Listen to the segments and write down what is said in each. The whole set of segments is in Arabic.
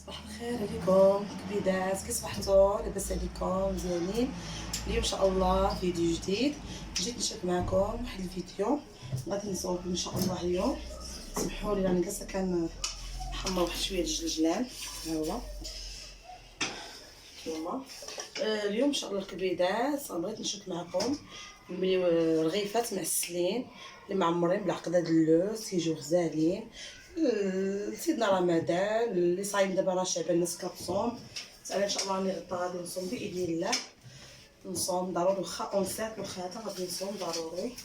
صباح الخير عليكم كبيدات، كي صبحتوا؟ لاباس عليكم؟ مزيانين؟ اليوم ان شاء الله فيديو جديد. جيت نشارك معكم واحد الفيديو غادي نصور ان شاء الله اليوم. سمحوا لي راني جالسه كنحمر واحد شويه الجلجلان. ها هو نتوما. اليوم ان شاء الله الكبيدات بغيت نشارك معكم نبنيو رغيفات معسلين اللي معمرين بالعقده د اللوز، كيجيو غزالين. سيدنا رمضان اللي صايم دابا راه شعبان الناس كتصوم. انا ان شاء الله راني غدا غادي نصوم باذن الله، نصوم ضروري واخا اونسات واخا غادي نصوم ضروري.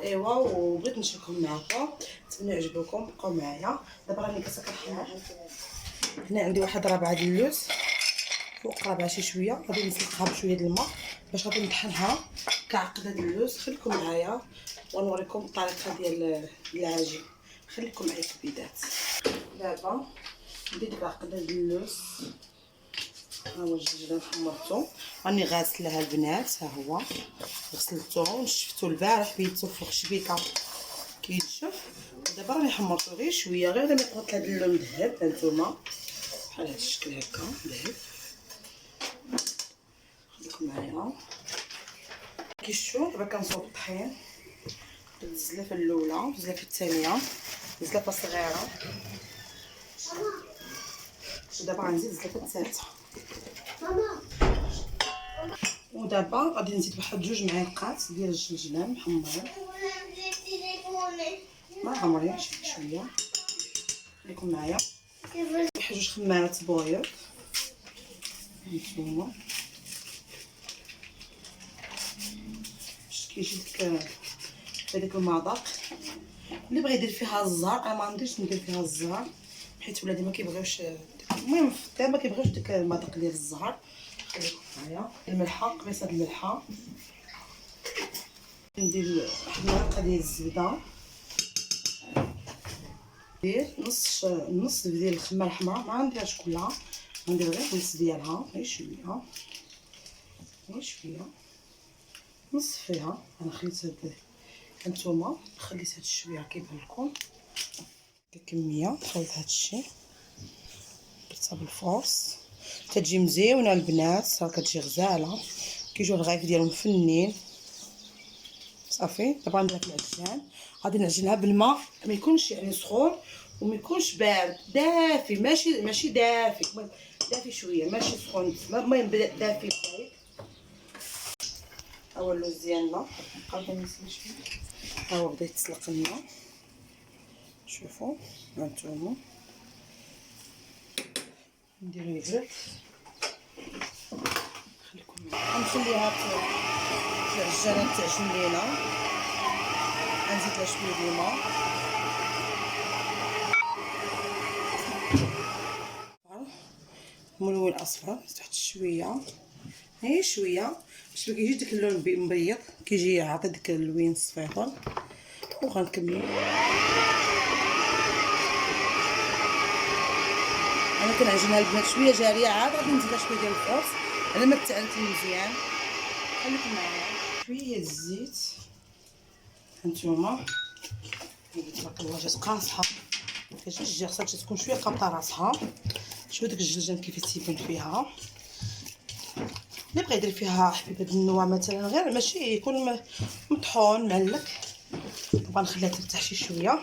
ايوا وبغيت نشاركهم معكم، نتمنى يعجبوكم. بقاو معايا. دابا راني جالسه كنحمر. هنا عندي واحد ربعه د اللوز فوق ربعه شي شويه، غادي نسلقها بشويه د الماء باش غادي نطحنها كعقده د اللوز. خليكم معايا ونوريكم الطريقه ديال العجين. خليكم معايا كبيدات. دابا ندير ديك العقده د اللوز. ها هو الجلجلان حمرتو، راني غاسلها البنات. ها هو غسلتو ونشفتو البارح، بيتو فوق شبيكه كينشف. دابا راني حمرتو غير شويه، غير راني قلت هاد اللون ذهب. هانتوما بحال هاد الشكل هكا ذهب. خليكم معايا كيشوفوا. دابا كنصوب الطحين. الزلافه الاولى، الزلافه الثانيه، الزلافه صغيره، ودابا غنزيد الزلافه الثالثه. ودابا غادي نزيد واحد جوج معالق ديال الجلجلان محمرين. ما عمرينش شويه. خليكم معايا. واحد جوج خمارات بويض. هانتوما باش كيجي هذاك المذاق. اللي بغى يدير فيها الزهر، انا ما ندير فيها الزهر حيت ولادي ما كيبغيوش. المهم في الدار ما كيبغيوش ديك المذاق ديال الزهر. خليكم معايا. الملحه، قبيصه الملحه. ندير واحد المعلقه ديال الزبده. ندير نص ديال الخماره الحمراء، ما نديرهاش كلها، ندير غير نص ديالها، غير شويه غير شويه، نص فيها. انا خليت هاد هانتوما خليت هاد الشويه كيبان لكم كميه. خليت هاد الشيء درتها بالفورس تتجي مزيونه البنات، راه كتجي غزاله. كيجيو الرغيف ديالهم فنين صافي. دابا ندير العجان. غادي نعجنها بالماء، ما يكونش يعني سخون وما يكونش بارد، دافي. ماشي دافي، المهم دافي شويه، ماشي سخون. المهم دافي شويه. ها هو اللوز ديالنا قادر نسلق شويه. ها هو بدا يتسلق لنا. شوفوا هانتوما. نديرو يبرد. خليكم معايا. غنخليها العجانه تعجن لينا. غنزيد لها شويه ديال الماء. ملون اصفر تحت شويه، غير شويه باش ما كيجيش داك اللون مبيض، كيجي عاطي داك اللوين الصفيفر. وغنكملو. انا كنعجنها البنات شويه جاريه، عاد غادي نزيد لها شويه ديال الفورس على ما تعلت مزيان. خليكم معايا. شويه الزيت. هانتوما تبارك الله جات قاصحه. كتجي خاصها تكون شويه قابطه راسها. شوف داك الجلجلان كيف تيبان فيها. اللي بغى يدير فيها حبيبه النوى مثلا، غير ماشي يكون مطحون معلك. طبعا نخليها ترتاح شي شويه.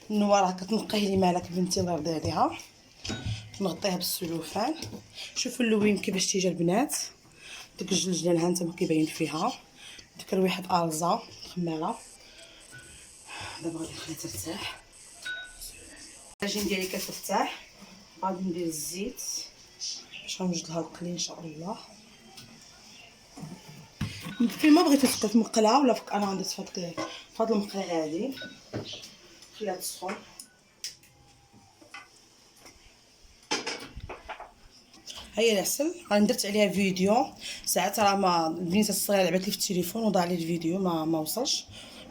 النوى راه كتنقيه لي مالك بنتي، الله يرضي عليها. نغطيها بالسلوفان. شوفوا اللوين كيفاش تيجي البنات. داك الجلجلان ها انتما كيبين فيها ديك الريحه ارزه خماره. دابا غادي نخليها ترتاح. العجين ديالي كترتاح. غادي ندير الزيت باش غنوجد لها القلي ان شاء الله. فيما بغيتو تبقى في مقله ولا في انا غندير في هاد المقله هادي. خليها تسخن. هي العسل راني درت عليها فيديو ساعات، راه ما البنيته الصغيره لعبت لي في التليفون وضاع لي الفيديو ما وصلش.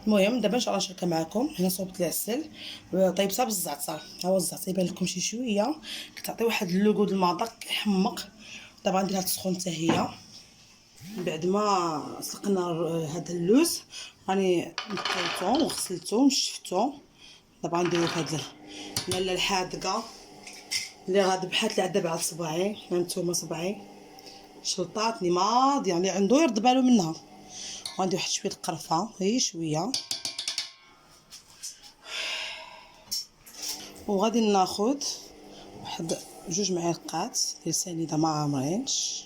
المهم دابا ان شاء الله نشاركها معكم. هنا صوبت العسل طيبتها بالزعتر. ها هو الزعتر يبان لكم شي شويه، كتعطي واحد اللوغو د المذاق كيحمق. دابا نديرها تسخن حتى هي. بعد ما سلقنا هذا اللوز راني نقيتو وغسلتو ونشفتو. دابا نديرو هاد اللاله الحادقه اللي غادبحات اللي عندها بعد صباعي، هانتوما صباعي شلطات نماض، يعني عنده يرد بالو منها. وغندير واحد شويه القرفه، غير شويه، وغادي ناخذ واحد 2 معالق ديال سنيده ما عامرينش،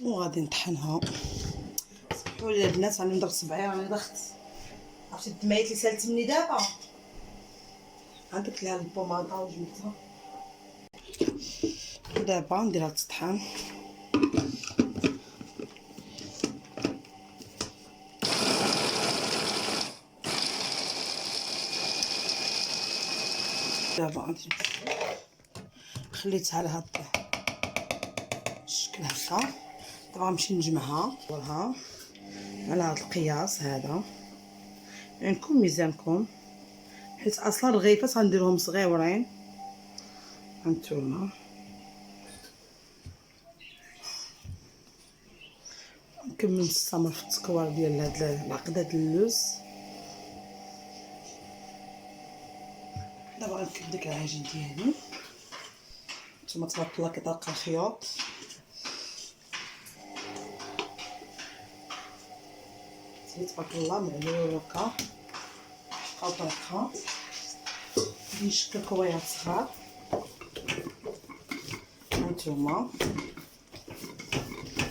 وغادي نطحنها. سمحوا لي البنات راني نضرب صبعي، راني ضغط، عرفتي الدمايات اللي سالت مني دابا. عندك لها البوماطه وجبتها، دابا نديرها تطحن. دابا غادي خليتها على هاد الشكل هكا. دابا غنمشي نجمعها على هاد القياس هذا، عندكم ميزانكم، حيت اصلا الرغيفات غنديرهم صغيورين. هانتوما نكمل نستمر في التكوار ديال هاد العقده ديال اللوز. دابا غنكب ديك العجين ديالي، نتوما تبارك الله كيطلق الخيوط. تبارك الله معلوكه بقاو طريقها. غادي نشكل كويرات صغار. هانتوما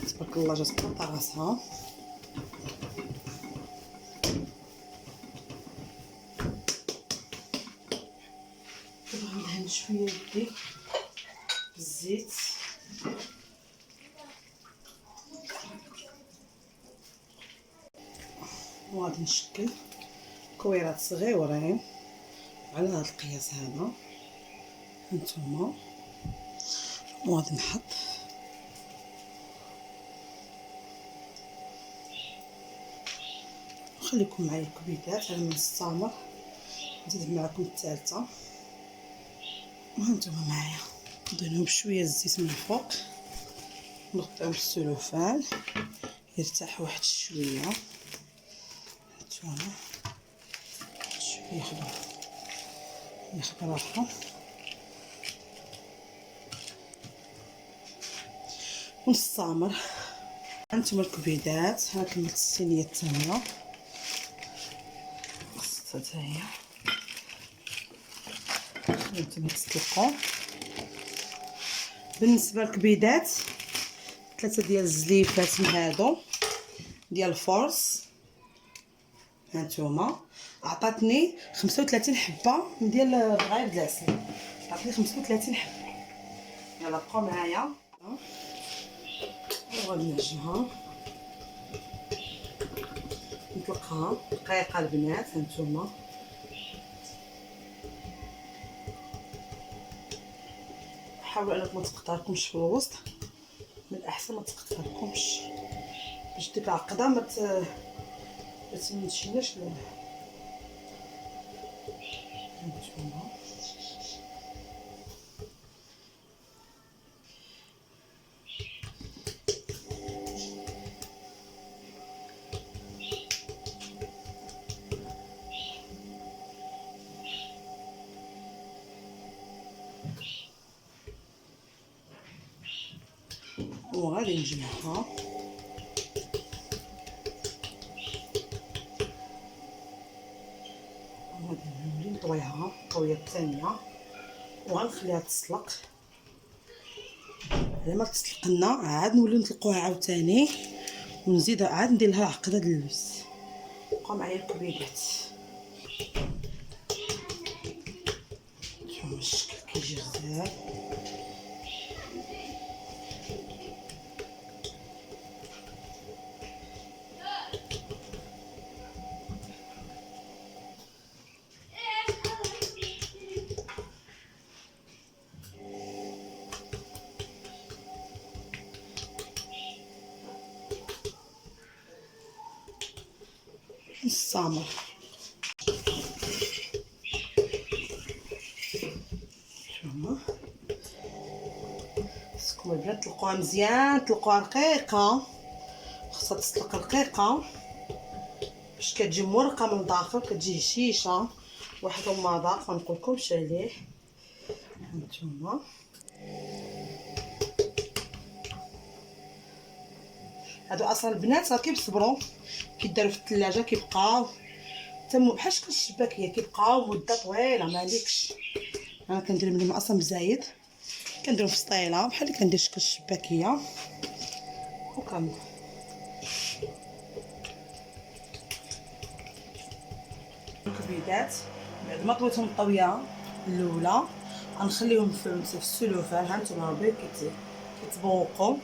تبارك الله جات قطع راسها. دابا غندهن شويه يدي بالزيت، وغادي نشكل كويرات صغيورين على هذا القياس هذا. هانتوما وغادي نحط خليكم معايا الكبيدات على ما نستمر. نزيد معكم الثالثه، وهانتوما معايا ندهنهم بشويه الزيت من الفوق، نغطيهم بالسلوفان يرتاح واحد شويه. هانتوما شويه ياخد راحه، ونستمر. هانتوما الكبيدات، ها كملت الصينيه الثانيه، خصها حتى هي هانتوما تسلقوا. بالنسبه للكبيدات 3 ديال الزليفات من هادو ديال الفورس. هانتوما عطاتني 35 حبه من ديال الغايب د العسل، عطاتني 35 حبه. يلا بقاو معايا، وغادي نعجنها نطلقها دقيقه البنات. هانتوما حاولوا انكم ما تقطعلكمش في الوسط، من الاحسن ما تقطعلكمش باش ديك العقده ما تمشيناش هانتوما وغادي نجمعها. غادي نولي نطويها الطويه الثانيه، وغنخليها تسلق. لما تسلق لنا عاد نوليو نطلقوها عاوتاني، ونزيد عاد ندير لها عقده د اللوز. بقاو معايا الكبيدات. شوفوا الشكل كيجي غزال. نستمر. شوفوا خصكم البنات تطلقوها مزيان، تطلقوها رقيقه، خصها تسلق رقيقه باش كتجي مورقه من الداخل، كتجي هشيشه. واحد المذاق ما نقولكمش عليه. هانتوما هادو اصلا البنات راه كيصبروا كيداروا في الثلاجه، كيبقاو تم بحال شكل الشباكيه، كيبقاو مده طويله ما عليكش. انا كندير منهم اصلا بزايد، كنديرهم في سطيله بحال اللي كندير شكل الشباكيه وكامل. الكبيدات بعد ما طويتهم الطويه الاولى غنخليهم في السلوفان. ها نتوما ربي كيتبوقوا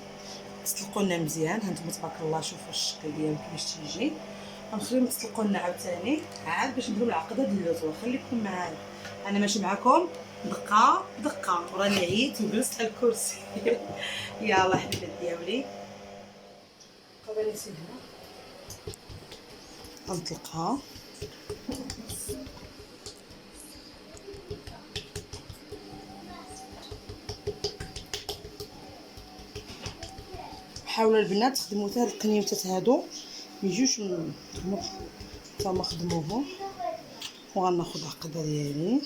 تطلقوا لنا مزيان. ها نتوما تبارك الله شوفوا الشكل ديالهم كيفاش تيجي. غنخليهم يتطلقوا لنا عاوتاني عاد باش نديروا العقده ديال اللوز. وخليكم معايا انا ماشي معكم دقه دقه وراني عييت وجلست على الكرسي. يلا حبيبات ديالي قبل نسيها غنطلقها. حاولوا البنات تخدموا حتى هاد القنيوتات هادو ميجيوش نتوما خدموهم. وغناخذ العقده ديالي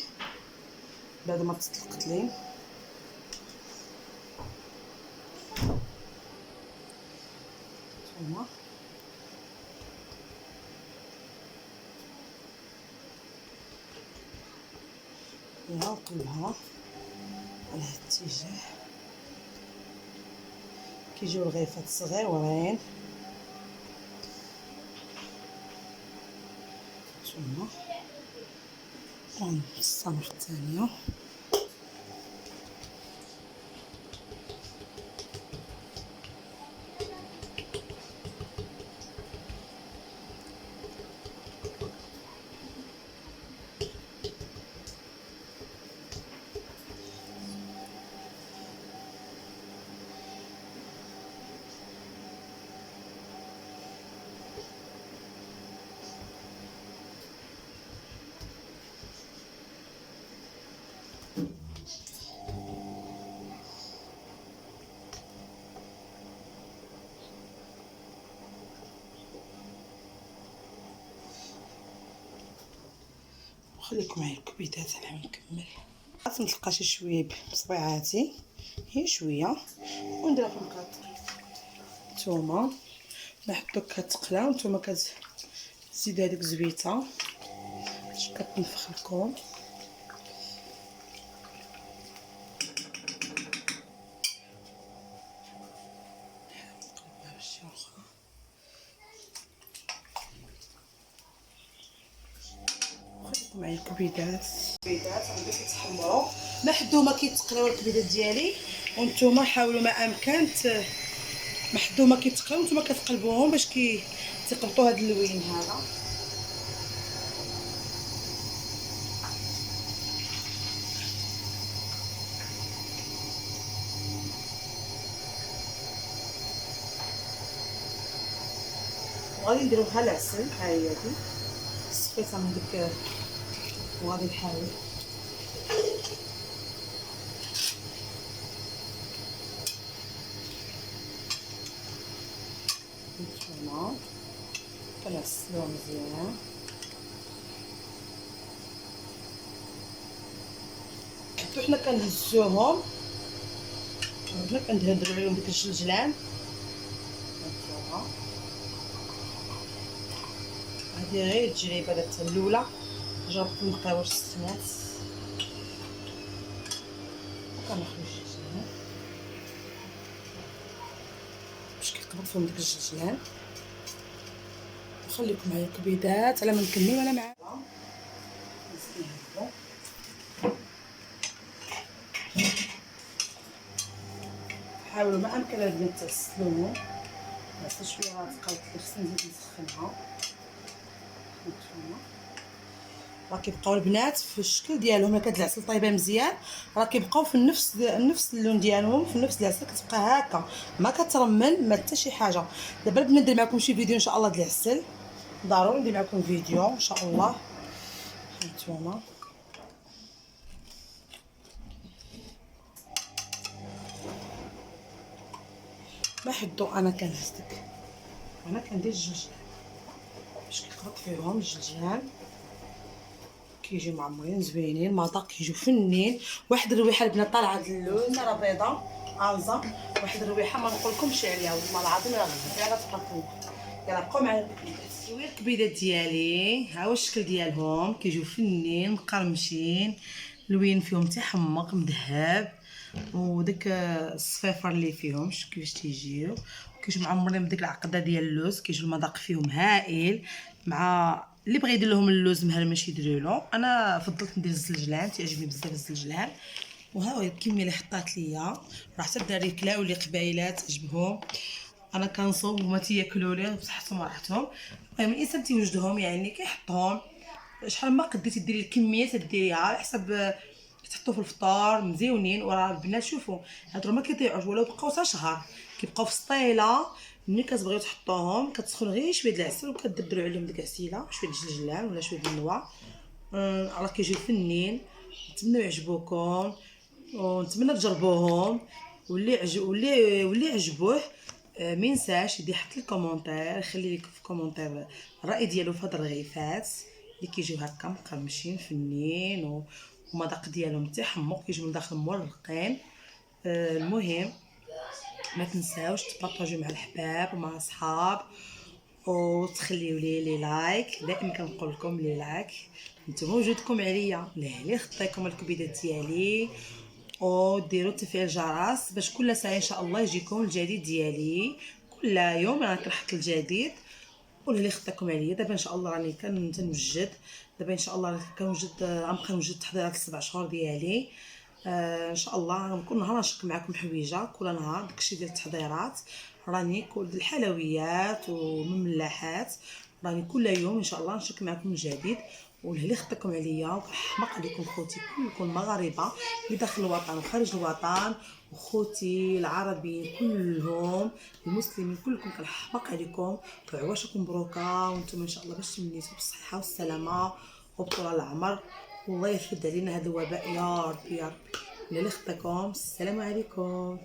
بعد ما تطلقت لي. نتوما نقلبها على هاد الاتجاه. كيجيو رغيفات صغيورين. نتوما ونصامر الثانيه. خليكم معايا الكبيدات على ما نكمل. خاص نتلقى شي شويه بصبيعاتي هي شويه ونديرها في القطر. نتوما نحطو كتقلا ونتوما كتزيدوا هذيك الزبيته باش كتنفخ لكم. نقلبها شي اخرى. خليكم معايا الكبيدات عندي كيتحمروا ما حدو ما كيتقلاو الكبيدات ديالي. وانتوما حاولوا ما امكن ما حدو ما كيتقلاو نتوما كتقلبوهم باش تيقبطوا هذا اللوين هذا. وغادي نديرو بحال العسل. ها هي هادي صفيتها من ديك وغادي نحاول. نتوما كنعسلوها مزيان. حتى حنا كنهزوهم حنا كندهدرو عليهم ديك الجلجلان. نتوما هادي غير تجربه درتها الاولى جربت المقاوش السنات. وكناخذ الجلجلان باش كيقبض فيهم ديك الجلجلان. وخليكم معايا الكبيدات على ما نكمل وانا معاكم. حاولوا ما امكن البنات تغسلوهم حتى شويه غتقلق لي. خصني نزيد نسخنها. نتوما راه كيبقاو البنات في الشكل ديالهم. الا كانت العسل طايبه مزيان راه كيبقاو في نفس اللون ديالهم، في نفس العسل كتبقى هكا ما كترمل ما حتى شي حاجه. دابا بغيت ندير معكم شي فيديو ان شاء الله ديال العسل، ضروري ندير معكم فيديو ان شاء الله. هانتوما ما حدو انا كنهزدك، انا كندير الجلجلان باش كيقرط فيهم الجلجلان كيجيو معمرين زوينين، المذاق كيجيو فنين. واحد الريحه البنات طالعه د اللوز راه بيضه عالزه، واحد الريحه ما نقولكمش عليها والله العظيم راه غزاله تبارك. يلا بقاو معايا. تسويه الكبيدات ديالي، ها هو الشكل ديالهم، كيجيو فنين مقرمشين، لوين فيهم تيحمق مذهب، وداك الصفيفر اللي فيهم شوف كيفاش تيجيو، كيجيو معمرين بديك العقده ديال اللوز. كيجيو المذاق فيهم هائل. مع اللي بغى يدير لهم اللوز مهرمش يديروا له، انا فضلت ندير الزلجلان، تيعجبني بزاف الزلجلان. وها هو الكميه اللي حطات ليا، راه حتى الدراري كلاو اللي قبايلات عجبهم. انا كنصوب وما تياكلوا لي بصحتهم وراحتهم. المهم الانسان تيوجدهم يعني كيحطهم شحال ما قديتي ديري الكميه تديريها على حسب تحطوا في الفطار مزيونين. وراه البنات شوفوا هادو ما كيضيعوش ولا بقاو حتى شهر، كيبقاو في السطيله. ملي كتبغيو تحطوهم كتسخنوا غير شويه د العسل وكتدبروا عليهم ديك العسيله، شويه د الجلجلان ولا شويه د النوا. راه كيجيو فنين. نتمنى يعجبوكم ونتمنى تجربوهم. واللي عجبوه ما ينساش يدي يحط لي كومونتير، يخلي لك في كومونتير الراي ديالو في هاد الرغيفات اللي كيجيو هكا مقرمشين فنين ومذاق ديالهم تيحمق، كيجيو من داخل مورقين. المهم ما تنساوش تبارطاجيو مع الحباب ومع الصحاب، وتخليو لي لايك. دائما كنقول لكم لي لايك، نتوما وجودكم عليا لهلي خطيكم الكبيدات ديالي، وديروا تفعيل الجرس باش كل ساعه ان شاء الله يجيكم الجديد ديالي. كل يوم انا كنحط الجديد واللي خطيكم عليا. دابا ان شاء الله راني كنوجد، دابا ان شاء الله كنوجد، غنبقى نوجد تحضيرات السبع شهور ديالي. ان شاء الله كل نهار نشارك معكم حويجه، كل نهار داكشي ديال التحضيرات. راني كل الحلويات والمملحات، راني كل يوم ان شاء الله نشارك معكم الجديد. واللي خطيكم عليا وكنحماق عليكم خوتي كلكم مغاربه اللي داخل الوطن وخارج الوطن، وخوتي العربيين كلهم، المسلمين كلكم كنحماق عليكم. وعواشكم مبروكه وانتم ان شاء الله باش تمنيتوا بالصحه والسلامه وبطول العمر، والله يرفد علينا هذا الوباء يا ربي يا ربي. اللي خطيكم السلام عليكم.